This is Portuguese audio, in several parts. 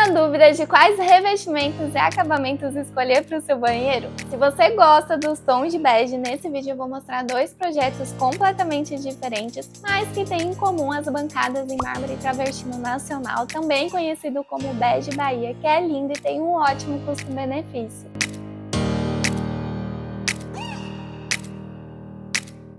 na dúvida de quais revestimentos e acabamentos escolher para o seu banheiro? Se você gosta dos tons de bege, nesse vídeo eu vou mostrar dois projetos completamente diferentes, mas que têm em comum as bancadas em mármore travertino nacional, também conhecido como Bege Bahia, que é lindo e tem um ótimo custo-benefício.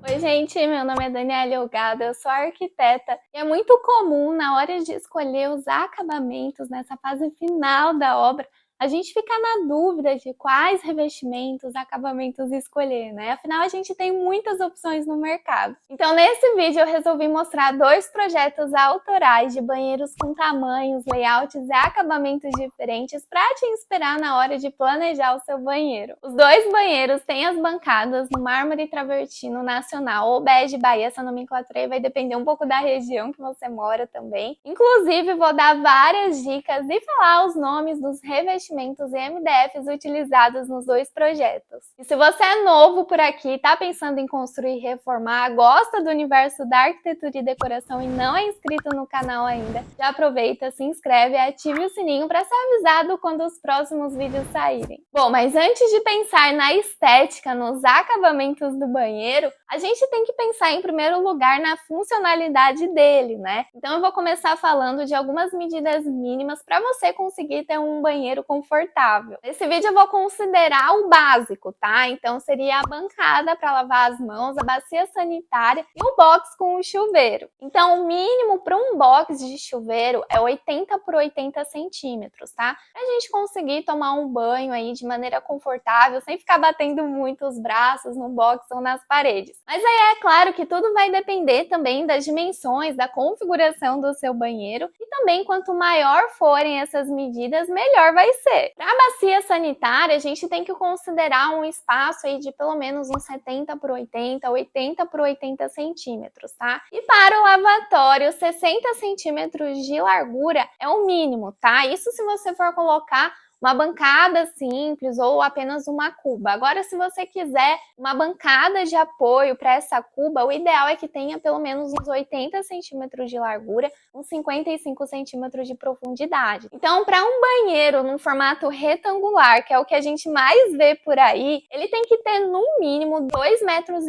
Oi gente, meu nome é Daniela Olgado, eu sou arquiteta e é muito comum na hora de escolher os acabamentos nessa fase final da obra, a gente fica na dúvida de quais revestimentos, acabamentos escolher, né? Afinal, a gente tem muitas opções no mercado. Então, nesse vídeo eu resolvi mostrar dois projetos autorais de banheiros com tamanhos, layouts e acabamentos diferentes para te inspirar na hora de planejar o seu banheiro. Os dois banheiros têm as bancadas no mármore travertino nacional ou Bege Bahia, essa nomenclatura aí vai depender um pouco da região que você mora também. Inclusive, vou dar várias dicas e falar os nomes dos revestimentos e MDFs utilizados nos dois projetos. E se você é novo por aqui, está pensando em construir e reformar, gosta do universo da arquitetura e decoração e não é inscrito no canal ainda, já aproveita, se inscreve e ative o sininho para ser avisado quando os próximos vídeos saírem. Bom, mas antes de pensar na estética, nos acabamentos do banheiro, a gente tem que pensar em primeiro lugar na funcionalidade dele, né? Então eu vou começar falando de algumas medidas mínimas para você conseguir ter um banheiro confortável. Nesse vídeo eu vou considerar o básico, tá? Então seria a bancada para lavar as mãos, a bacia sanitária e o box com o chuveiro. Então o mínimo para um box de chuveiro é 80 por 80 centímetros, tá? Pra gente conseguir tomar um banho aí de maneira confortável, sem ficar batendo muito os braços no box ou nas paredes. Mas aí é claro que tudo vai depender também das dimensões, da configuração do seu banheiro e também quanto maior forem essas medidas, melhor vai ser. Para a bacia sanitária, a gente tem que considerar um espaço aí de pelo menos uns 70 por 80, 80 por 80 centímetros, tá? E para o lavatório, 60 centímetros de largura é o mínimo, tá? Isso se você for colocar uma bancada simples ou apenas uma cuba. Agora, se você quiser uma bancada de apoio para essa cuba, o ideal é que tenha pelo menos uns 80 centímetros de largura, uns 55 centímetros de profundidade. Então, para um banheiro num formato retangular, que é o que a gente mais vê por aí, ele tem que ter no mínimo 2,20 metros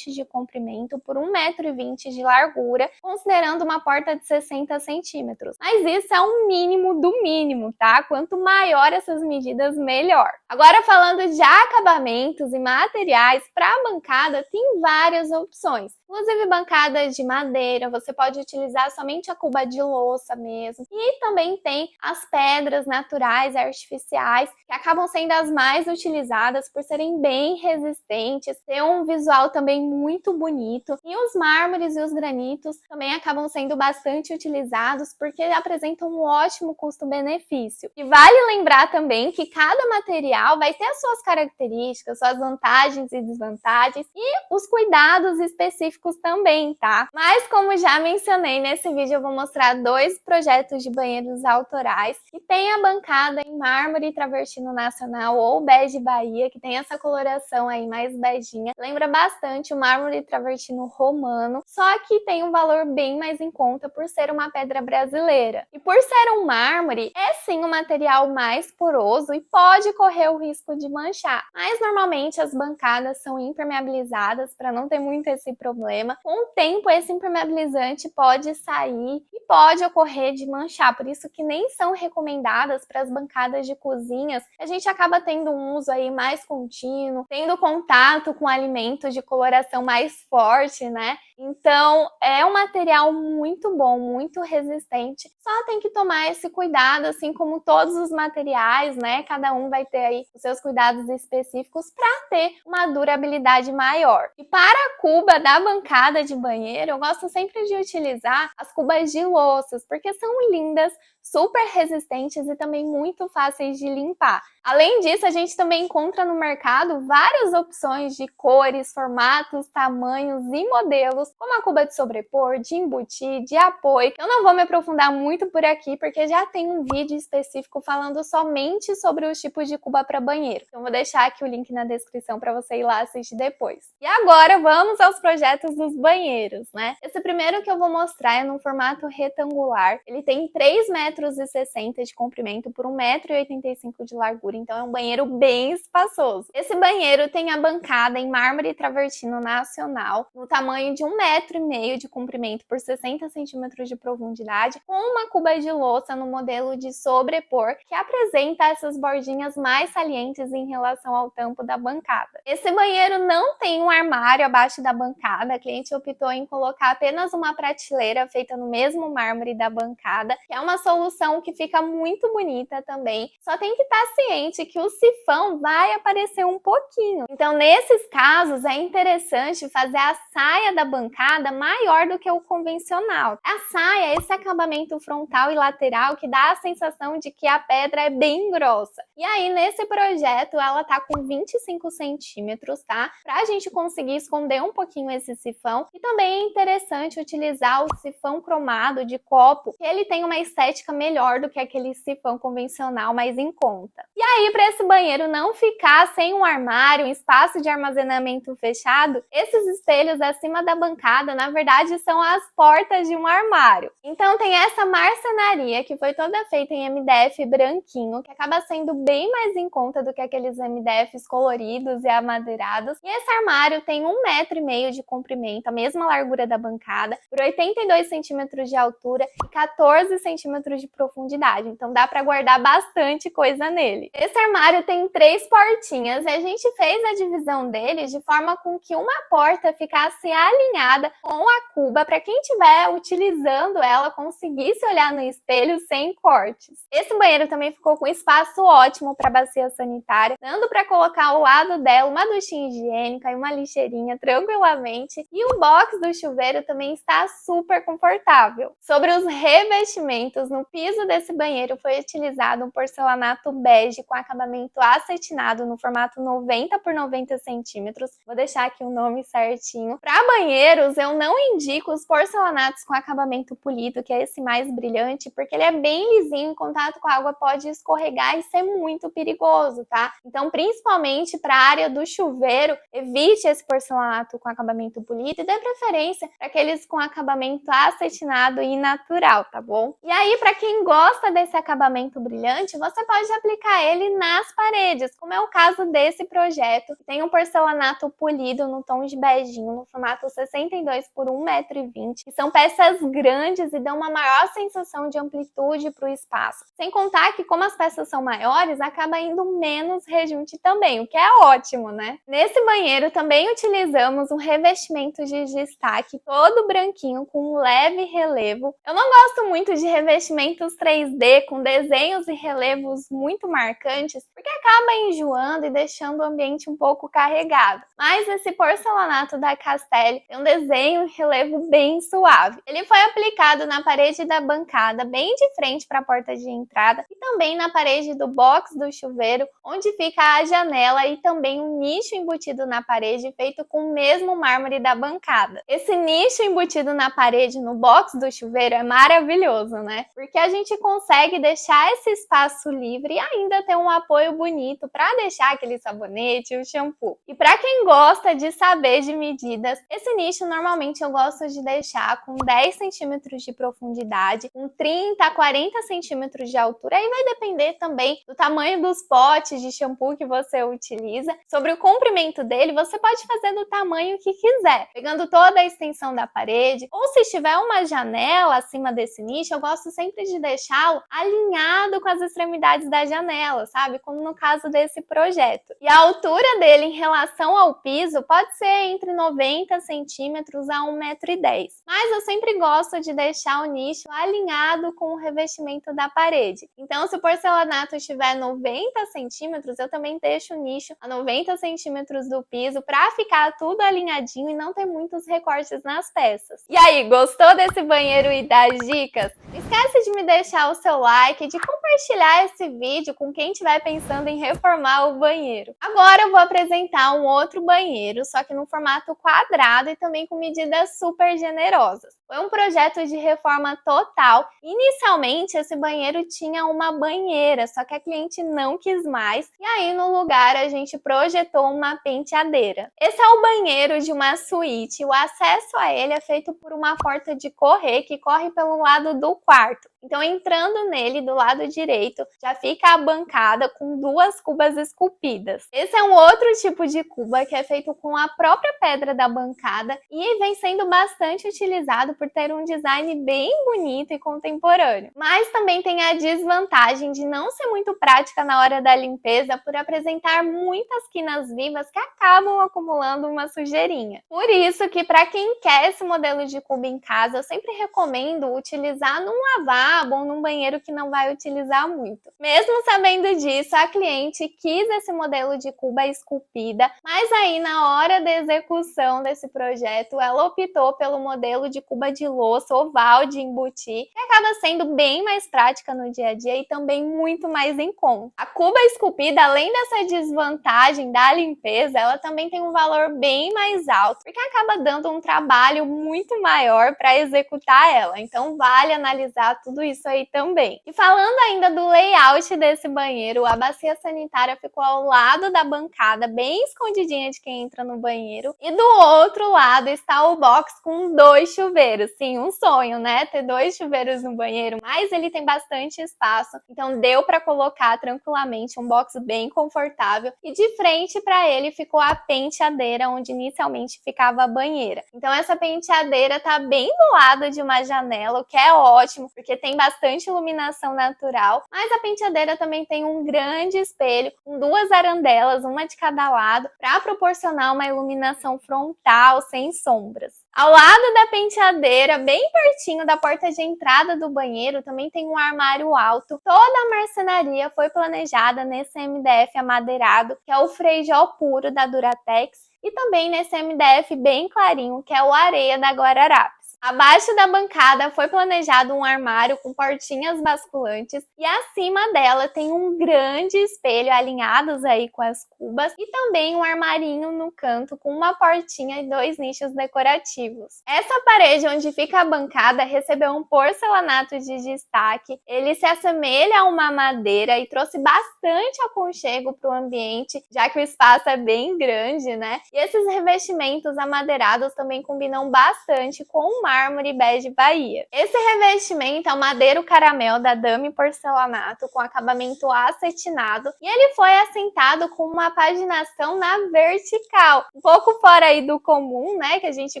de comprimento por 1,20 metro de largura, considerando uma porta de 60 centímetros. Mas isso é um mínimo do mínimo, tá? Quanto maior essas medidas, melhor. Agora, falando de acabamentos e materiais, para a bancada tem várias opções. Inclusive bancadas de madeira, você pode utilizar somente a cuba de louça mesmo. E também tem as pedras naturais e artificiais, que acabam sendo as mais utilizadas por serem bem resistentes, ter um visual também muito bonito. E os mármores e os granitos também acabam sendo bastante utilizados porque apresentam um ótimo custo-benefício. E vale lembrar também que cada material vai ter as suas características, suas vantagens e desvantagens e os cuidados específicos também, tá? Mas como já mencionei, nesse vídeo eu vou mostrar dois projetos de banheiros autorais que tem a bancada em mármore travertino nacional ou Bege Bahia, que tem essa coloração aí mais beijinha. Lembra bastante o mármore travertino romano, só que tem um valor bem mais em conta por ser uma pedra brasileira. E por ser um mármore, é sim um material mais poroso e pode correr o risco de manchar. Mas normalmente as bancadas são impermeabilizadas para não ter muito esse problema. Com o tempo, esse impermeabilizante pode sair e pode ocorrer de manchar, por isso que nem são recomendadas para as bancadas de cozinhas. A gente acaba tendo um uso aí mais contínuo, tendo contato com alimentos de coloração mais forte, né? Então, é um material muito bom, muito resistente. Só tem que tomar esse cuidado, assim como todos os materiais, né? Cada um vai ter aí os seus cuidados específicos para ter uma durabilidade maior. E para a cuba da bancada de banheiro, eu gosto sempre de utilizar as cubas de louças, porque são lindas, super resistentes e também muito fáceis de limpar. Além disso, a gente também encontra no mercado várias opções de cores, formatos, tamanhos e modelos, como a cuba de sobrepor, de embutir, de apoio. Eu não vou me aprofundar muito por aqui, porque já tem um vídeo específico falando somente somente sobre os tipos de cuba para banheiro. Então vou deixar aqui o link na descrição para você ir lá assistir depois. E agora vamos aos projetos dos banheiros, né? Esse primeiro que eu vou mostrar é num formato retangular. Ele tem 3,60 m de comprimento por 1,85 m de largura, então é um banheiro bem espaçoso. Esse banheiro tem a bancada em mármore travertino nacional, no tamanho de 1,5 m de comprimento por 60 cm de profundidade, com uma cuba de louça no modelo de sobrepor, que apresenta essas bordinhas mais salientes em relação ao tampo da bancada. Esse banheiro não tem um armário abaixo da bancada, a cliente optou em colocar apenas uma prateleira feita no mesmo mármore da bancada, que é uma solução que fica muito bonita também, só tem que estar ciente que o sifão vai aparecer um pouquinho. Então, nesses casos, é interessante fazer a saia da bancada maior do que o convencional. A saia é esse acabamento frontal e lateral que dá a sensação de que a pedra é bem grossa. E aí, nesse projeto, ela tá com 25 centímetros, tá? Pra gente conseguir esconder um pouquinho esse sifão. E também é interessante utilizar o sifão cromado de copo, que ele tem uma estética melhor do que aquele sifão convencional mais em conta. E aí, para esse banheiro não ficar sem um armário, um espaço de armazenamento fechado, esses espelhos acima da bancada, na verdade, são as portas de um armário. Então tem essa marcenaria que foi toda feita em MDF branquinho, que acaba sendo bem mais em conta do que aqueles MDFs coloridos e amadeirados. E esse armário tem 1,5 m de comprimento, a mesma largura da bancada, por 82 centímetros de altura e 14 centímetros de profundidade. Então dá para guardar bastante coisa nele. Esse armário tem 3 portinhas e a gente fez a divisão deles de forma com que uma porta ficasse alinhada com a cuba para quem estiver utilizando ela conseguisse olhar no espelho sem cortes. Esse banheiro também ficou com espaço ótimo para bacia sanitária, dando para colocar ao lado dela uma duchinha higiênica e uma lixeirinha tranquilamente, e o box do chuveiro também está super confortável. Sobre os revestimentos, no piso desse banheiro foi utilizado um porcelanato bege com acabamento acetinado no formato 90 por 90 centímetros. Vou deixar aqui o nome certinho. Para banheiros, eu não indico os porcelanatos com acabamento polido, que é esse mais brilhante, porque ele é bem lisinho, em contato com a água pode escorregar e ser muito perigoso, tá? Então, principalmente para a área do chuveiro, evite esse porcelanato com acabamento polido e dê preferência para aqueles com acabamento acetinado e natural, tá bom? E aí, para quem gosta desse acabamento brilhante, você pode aplicar ele nas paredes, como é o caso desse projeto. Tem um porcelanato polido no tom de beijinho, no formato 62 por 1,20 m, que são peças grandes e dão uma maior sensação de amplitude para o espaço. Sem contar que, como as peças são maiores, acaba indo menos rejunte também, o que é ótimo, né? Nesse banheiro também utilizamos um revestimento de destaque todo branquinho com um leve relevo. Eu não gosto muito de revestimentos 3D com desenhos e relevos muito marcantes, porque acaba enjoando e deixando o ambiente um pouco carregado. Mas esse porcelanato da Castelli tem um desenho e relevo bem suave. Ele foi aplicado na parede da bancada, bem de frente para a porta de entrada, e também na parede do box do chuveiro, onde fica a janela, e também um nicho embutido na parede feito com o mesmo mármore da bancada. Esse nicho embutido na parede no box do chuveiro é maravilhoso, né? Porque a gente consegue deixar esse espaço livre e ainda ter um apoio bonito para deixar aquele sabonete e o shampoo. E para quem gosta de saber de medidas, esse nicho normalmente eu gosto de deixar com 10 centímetros de profundidade, com 30 a 40 centímetros de altura. Aí vai depender também do tamanho dos potes de shampoo que você utiliza. Sobre o comprimento dele, você pode fazer do tamanho que quiser, pegando toda a extensão da parede, ou se tiver uma janela acima desse nicho, eu gosto sempre de deixá-lo alinhado com as extremidades da janela, sabe? Como no caso desse projeto. E a altura dele em relação ao piso pode ser entre 90 centímetros a 1,10 m. Mas eu sempre gosto de deixar o nicho alinhado com o revestimento da parede. Então, se o porcelanato estiver 90 centímetros, eu também deixo o nicho a 90 centímetros do piso para ficar tudo alinhadinho e não ter muitos recortes nas peças. E aí, gostou desse banheiro e das dicas? Não esquece de me deixar o seu like, de compartilhar compartilhar esse vídeo com quem estiver pensando em reformar o banheiro. Agora eu vou apresentar um outro banheiro, só que no formato quadrado e também com medidas super generosas. Foi um projeto de reforma total. Inicialmente, esse banheiro tinha uma banheira, só que a cliente não quis mais. E aí, no lugar, a gente projetou uma penteadeira. Esse é o banheiro de uma suíte. O acesso a ele é feito por uma porta de correr que corre pelo lado do quarto. Então, entrando nele, do lado direito, já fica a bancada com 2 cubas esculpidas. Esse é um outro tipo de cuba que é feito com a própria pedra da bancada e vem sendo bastante utilizado por ter um design bem bonito e contemporâneo. Mas também tem a desvantagem de não ser muito prática na hora da limpeza por apresentar muitas quinas vivas que acabam acumulando uma sujeirinha. Por isso que para quem quer esse modelo de cuba em casa, eu sempre recomendo utilizar num lavabo ou num banheiro que não vai utilizar muito. Mesmo sabendo disso, a cliente quis esse modelo de cuba esculpida, mas aí na hora da execução desse projeto, ela optou pelo modelo de cuba de louça oval de embutir, que acaba sendo bem mais prática no dia a dia e também muito mais em conta. A cuba esculpida, além dessa desvantagem da limpeza, ela também tem um valor bem mais alto, porque acaba dando um trabalho muito maior para executar ela. Então vale analisar tudo isso aí também. E falando ainda do layout desse banheiro, a bacia sanitária ficou ao lado da bancada, bem escondidinha de quem entra no banheiro. E do outro lado está o box com 2 chuveiros. Sim, um sonho, né? Ter 2 chuveiros no banheiro, mas ele tem bastante espaço, então deu para colocar tranquilamente um box bem confortável. E de frente para ele ficou a penteadeira, onde inicialmente ficava a banheira. Então essa penteadeira tá bem do lado de uma janela, o que é ótimo, porque tem bastante iluminação natural, mas a penteadeira também tem um grande espelho com 2 arandelas, uma de cada lado, para proporcionar uma iluminação frontal sem sombras. Ao lado da penteadeira, bem pertinho da porta de entrada do banheiro, também tem um armário alto. Toda a marcenaria foi planejada nesse MDF amadeirado, que é o Frejol puro da Duratex, e também nesse MDF bem clarinho, que é o Areia da Guararapes. Abaixo da bancada foi planejado um armário com portinhas basculantes e acima dela tem um grande espelho alinhados aí com as cubas e também um armarinho no canto com uma portinha e 2 nichos decorativos. Essa parede onde fica a bancada recebeu um porcelanato de destaque. Ele se assemelha a uma madeira e trouxe bastante aconchego para o ambiente, já que o espaço é bem grande, né? E esses revestimentos amadeirados também combinam bastante com o mármore bege Bahia. Esse revestimento é o madeiro caramel da Dame Porcelanato com acabamento acetinado e ele foi assentado com uma paginação na vertical, um pouco fora aí do comum, né, que a gente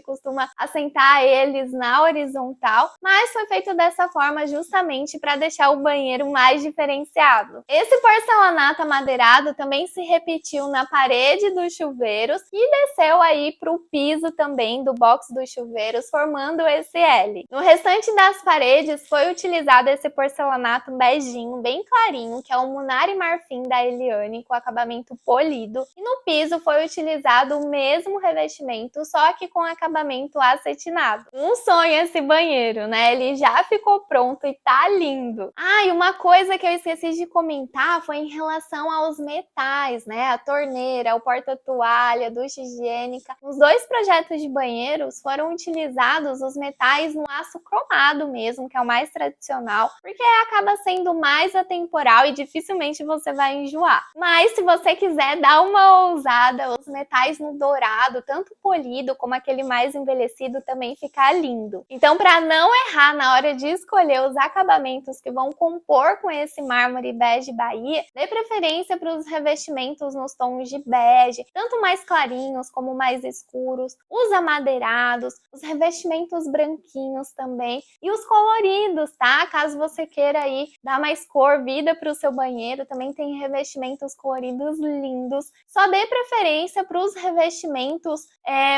costuma assentar eles na horizontal, mas foi feito dessa forma justamente para deixar o banheiro mais diferenciado. Esse porcelanato amadeirado também se repetiu na parede dos chuveiros e desceu aí para o piso também do box dos chuveiros, formando esse L. No restante das paredes foi utilizado esse porcelanato beijinho, bem clarinho, que é o Munari Marfim da Eliane, com acabamento polido. E no piso foi utilizado o mesmo revestimento, só que com acabamento acetinado. Um sonho esse banheiro, né? Ele já ficou pronto e tá lindo. Ah, e uma coisa que eu esqueci de comentar foi em relação aos metais, né? A torneira, o porta-toalha, ducha higiênica. Nos 2 projetos de banheiros foram utilizados os metais no aço cromado mesmo, que é o mais tradicional, porque acaba sendo mais atemporal e dificilmente você vai enjoar. Mas se você quiser dar uma ousada, os metais no dourado, tanto polido como aquele mais envelhecido, também fica lindo. Então, para não errar na hora de escolher os acabamentos que vão compor com esse mármore bege Bahia, dê preferência para os revestimentos nos tons de bege, tanto mais clarinhos como mais escuros, os amadeirados, os revestimentos branquinhos também e os coloridos, tá? Caso você queira aí dar mais cor, vida para o seu banheiro, também tem revestimentos coloridos lindos. Só dê preferência para os revestimentos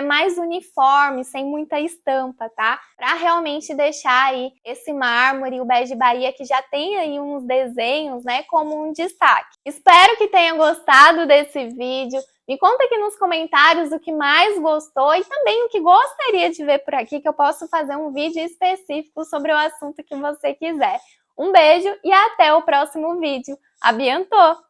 mais uniformes, sem muita estampa, tá? Para realmente deixar aí esse mármore, o bege Bahia, que já tem aí uns desenhos, né, como um destaque. Espero que tenha gostado desse vídeo. Me conta aqui nos comentários o que mais gostou e também o que gostaria de ver por aqui, que eu posso fazer um vídeo específico sobre o assunto que você quiser. Um beijo e até o próximo vídeo. Abiantou!